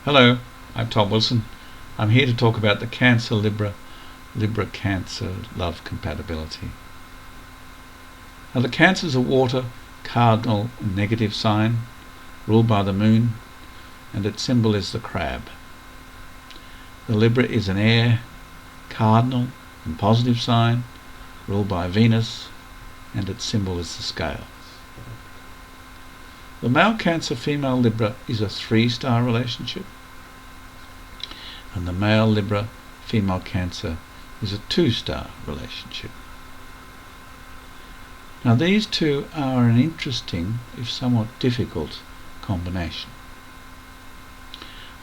Hello, I'm Tom Wilson. I'm here to talk about the Cancer-Libra Libra-Cancer Love Compatibility. Now, the Cancer is a water cardinal negative sign ruled by the moon, and its symbol is the crab. The Libra is an air cardinal and positive sign ruled by Venus, and its symbol is the scales. The male Cancer, female Libra is a 3-star relationship, and the male Libra, female Cancer is a 2-star relationship. Now, these two are an interesting, if somewhat difficult, combination.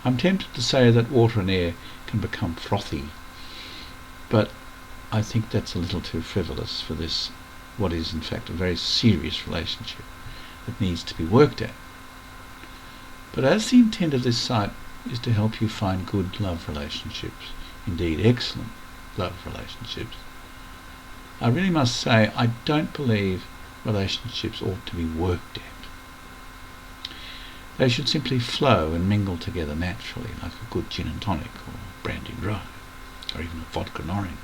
I'm tempted to say that water and air can become frothy, but I think that's a little too frivolous for this, what is in fact a very serious relationship that needs to be worked at. But as the intent of this site is to help you find good love relationships, indeed excellent love relationships, I really must say I don't believe relationships ought to be worked at. They should simply flow and mingle together naturally, like a good gin and tonic or brandy and rye, or even a vodka and orange.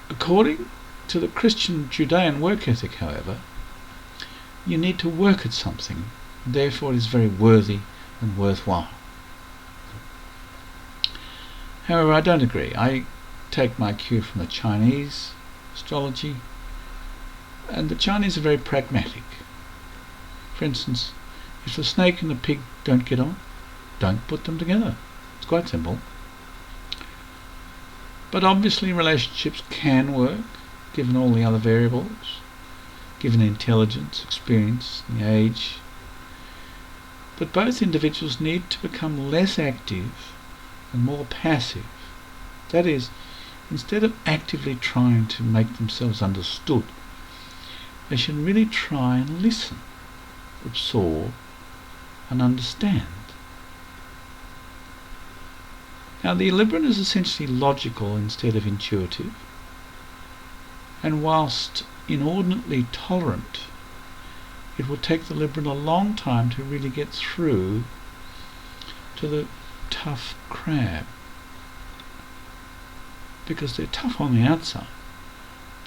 According to the Christian Judean work ethic, however, you need to work at something, and therefore it is very worthy and worthwhile. However, I don't agree. I take my cue from the Chinese astrology, and the Chinese are very pragmatic. For instance, if the snake and the pig don't get on, don't put them together. It's quite simple. But obviously relationships can work, given all the other variables, given intelligence, experience, and the age. But both individuals need to become less active and more passive. That is, instead of actively trying to make themselves understood, they should really try and listen, absorb, and understand. Now, the Libran is essentially logical instead of intuitive, and whilst inordinately tolerant, it will take the Libran a long time to really get through to the tough crab, because they're tough on the outside,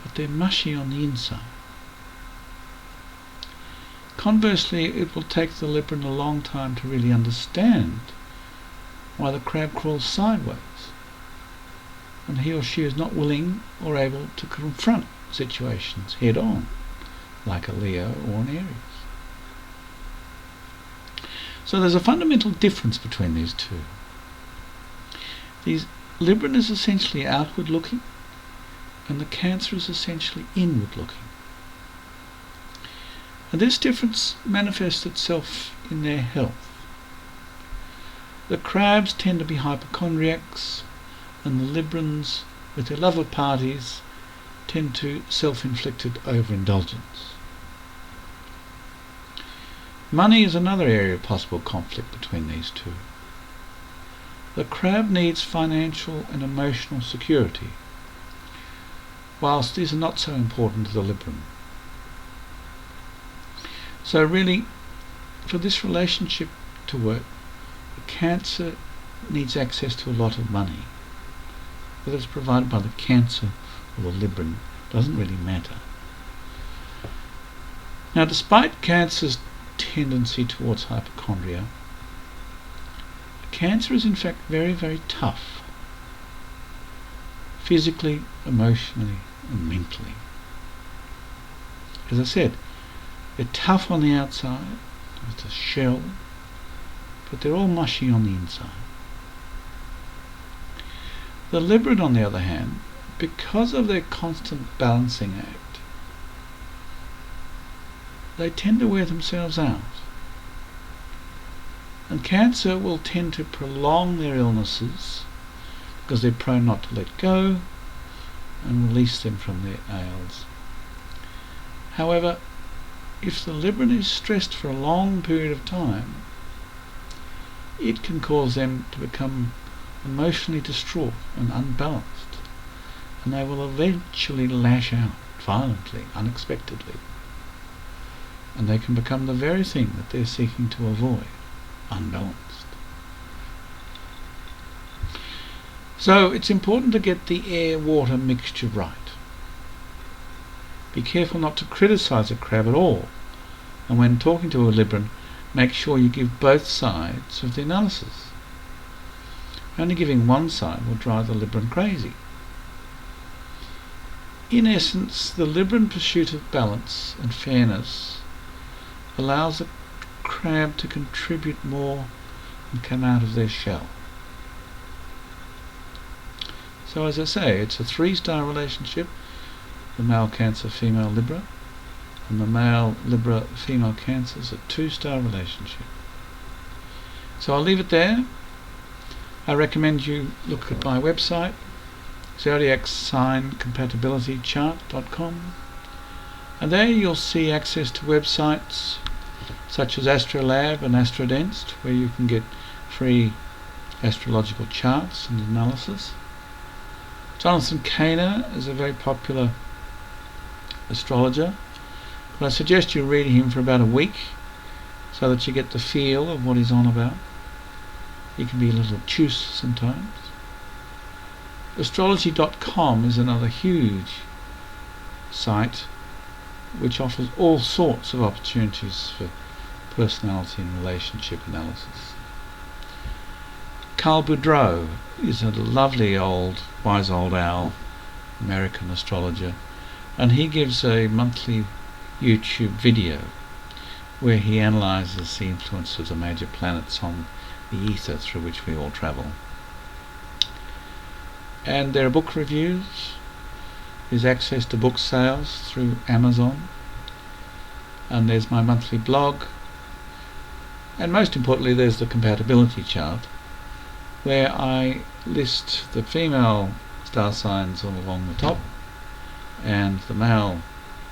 but they're mushy on the inside. Conversely, it will take the Libran a long time to really understand why the crab crawls sideways, and he or she is not willing or able to confront situations head on, like a Leo or an Aries. So there's a fundamental difference between these two. The Libran is essentially outward looking, and the Cancer is essentially inward looking. And this difference manifests itself in their health. The crabs tend to be hypochondriacs, and the Librans, with their love of parties, tend to self-inflicted overindulgence. Money is another area of possible conflict between these two. The crab needs financial and emotional security, whilst these are not so important to the Libran. So really, for this relationship to work, the Cancer needs access to a lot of money. Whether it's provided by the Cancer or the Libran doesn't really matter. Now, despite Cancer's tendency towards hypochondria, Cancer is in fact very, very tough, physically, emotionally, and mentally. As I said, they're tough on the outside, with a shell, but they're all mushy on the inside. The Libran, on the other hand, because of their constant balancing act, they tend to wear themselves out. And Cancer will tend to prolong their illnesses because they're prone not to let go and release them from their ails. However, if the Libran is stressed for a long period of time, it can cause them to become emotionally distraught and unbalanced, and they will eventually lash out violently, unexpectedly, and they can become the very thing that they're seeking to avoid, unbalanced. So it's important to get the air-water mixture right. Be careful not to criticise a crab at all, and when talking to a Libran, make sure you give both sides of the analysis. Only giving one side will drive the Libran crazy. In essence, the Libran pursuit of balance and fairness allows a crab to contribute more and come out of their shell. So as I say, it's a 3-star relationship, the male Cancer, female Libra, and the male Libra, female Cancer is a 2-star relationship. So I'll leave it there. I recommend you look at my website, Zodiac Sign Compatibility Chart.com, and there you'll see access to websites such as Astrolab and Astrodensed, where you can get free astrological charts and analysis. Jonathan Kaner is a very popular astrologer, but I suggest you read him for about a week so that you get the feel of what he's on about. He can be a little obtuse sometimes. Astrology.com is another huge site which offers all sorts of opportunities for personality and relationship analysis. Carl Boudreau is a lovely wise old owl, American astrologer, and he gives a monthly YouTube video where he analyses the influence of the major planets on the ether through which we all travel. And there are book reviews, there's access to book sales through Amazon, and there's my monthly blog, and most importantly there's the compatibility chart, where I list the female star signs all along the top and the male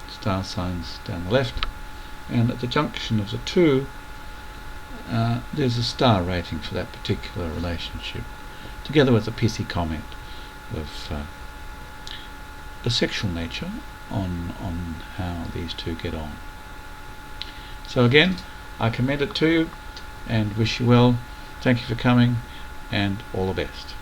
star signs down the left, and at the junction of the two there's a star rating for that particular relationship, together with a pithy comment of a sexual nature on how these two get on. So again, I commend it to you and wish you well. Thank you for coming, and all the best.